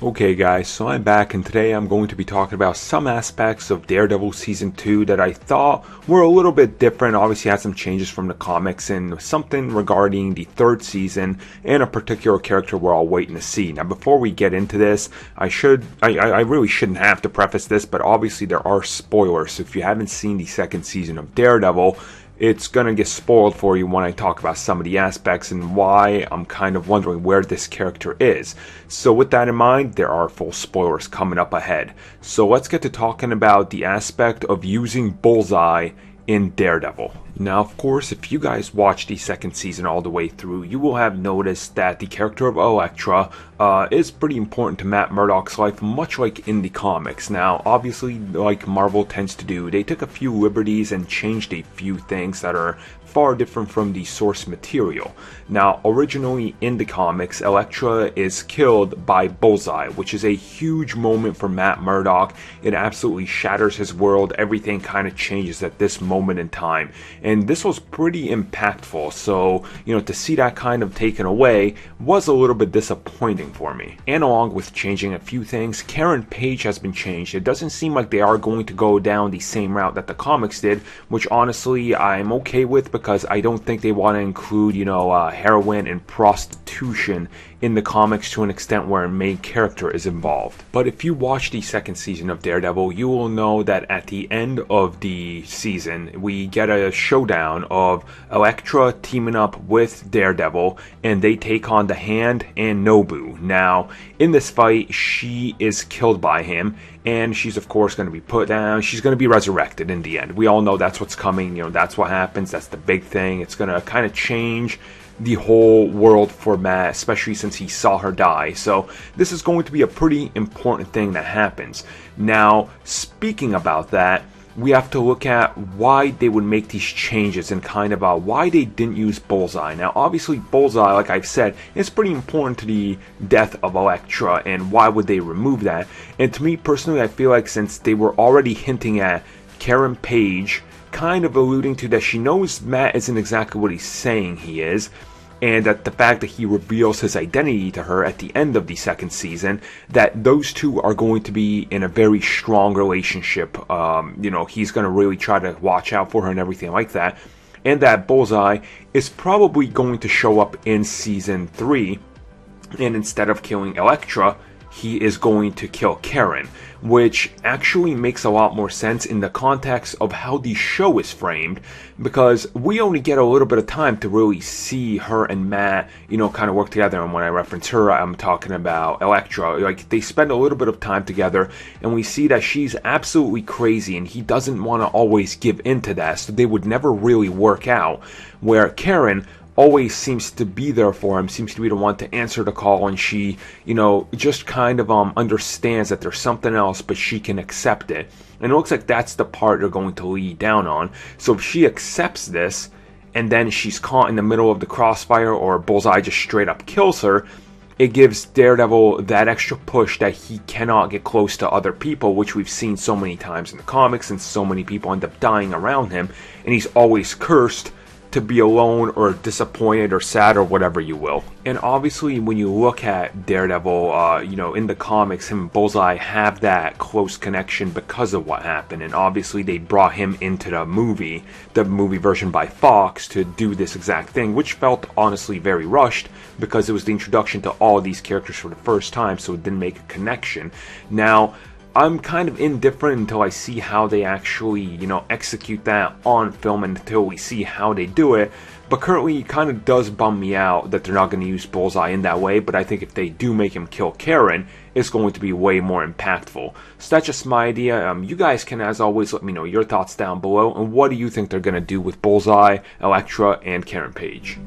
Okay guys, so I'm back and today I'm going to be talking about some aspects of Daredevil Season 2 that I thought were a little bit different. Obviously had some changes from the comics and something regarding the third season and a particular character we're all waiting to see. Now before we get into this, I really shouldn't have to preface this, but obviously there are spoilers. So if you haven't seen the second season of Daredevil, it's gonna get spoiled for you when I talk about some of the aspects and why I'm kind of wondering where this character is. So with that in mind, there are full spoilers coming up ahead. So let's get to talking about the aspect of using Bullseye in Daredevil. Now, of course, if you guys watched the second season all the way through, you will have noticed that the character of Elektra is pretty important to Matt Murdock's life, much like in the comics. Now, obviously, like Marvel tends to do, they took a few liberties and changed a few things that are far different from the source material. Now, originally in the comics, Elektra is killed by Bullseye, which is a huge moment for Matt Murdock. It absolutely shatters his world. Everything kind of changes at this moment in time. And this was pretty impactful, so, to see that kind of taken away was a little bit disappointing for me. And along with changing a few things, Karen Page has been changed. It doesn't seem like they are going to go down the same route that the comics did, which honestly I'm okay with because I don't think they want to include, heroin and prostitution in the comics to an extent where a main character is involved. But if you watch the second season of Daredevil, you will know that at the end of the season, we get a showdown of Elektra teaming up with Daredevil, and they take on the Hand and Nobu. Now, in this fight, she is killed by him, and she's of course going to be put down. She's going to be resurrected in the end. We all know that's what's coming. That's what happens. That's the big thing. It's going to kind of change the whole world for Matt, especially since he saw her die. So this is going to be a pretty important thing that happens. Now, speaking about that, we have to look at why they would make these changes and kind of why they didn't use Bullseye. Now, obviously, Bullseye, like I've said, is pretty important to the death of Elektra, and why would they remove that? And to me, personally, I feel like since they were already hinting at Karen Page, kind of alluding to that she knows Matt isn't exactly what he's saying he is, and that the fact that he reveals his identity to her at the end of the second season, that those two are going to be in a very strong relationship. He's going to really try to watch out for her and everything like that, and that Bullseye is probably going to show up in season 3, and instead of killing Elektra, he is going to kill Karen, which actually makes a lot more sense in the context of how the show is framed, because we only get a little bit of time to really see her and Matt, kind of work together. And when I reference her, I'm talking about Elektra. Like, they spend a little bit of time together, and we see that she's absolutely crazy, and he doesn't want to always give in to that, so they would never really work out, where Karen always seems to be there for him, seems to be the one to answer the call, and she, just kind of understands that there's something else, but she can accept it. And it looks like that's the part they're going to lead down on. So if she accepts this, and then she's caught in the middle of the crossfire, or Bullseye just straight up kills her, it gives Daredevil that extra push that he cannot get close to other people, which we've seen so many times in the comics, and so many people end up dying around him, and he's always cursed to be alone or disappointed or sad or whatever you will. And obviously when you look at Daredevil, in the comics, him and Bullseye have that close connection because of what happened, and obviously they brought him into the movie version by Fox, to do this exact thing, which felt honestly very rushed because it was the introduction to all of these characters for the first time, so it didn't make a connection. Now, I'm kind of indifferent until I see how they actually, execute that on film, and until we see how they do it. But currently, it kind of does bum me out that they're not going to use Bullseye in that way, but I think if they do make him kill Karen, it's going to be way more impactful. So that's just my idea. You guys can, as always, let me know your thoughts down below, and what do you think they're going to do with Bullseye, Elektra, and Karen Page?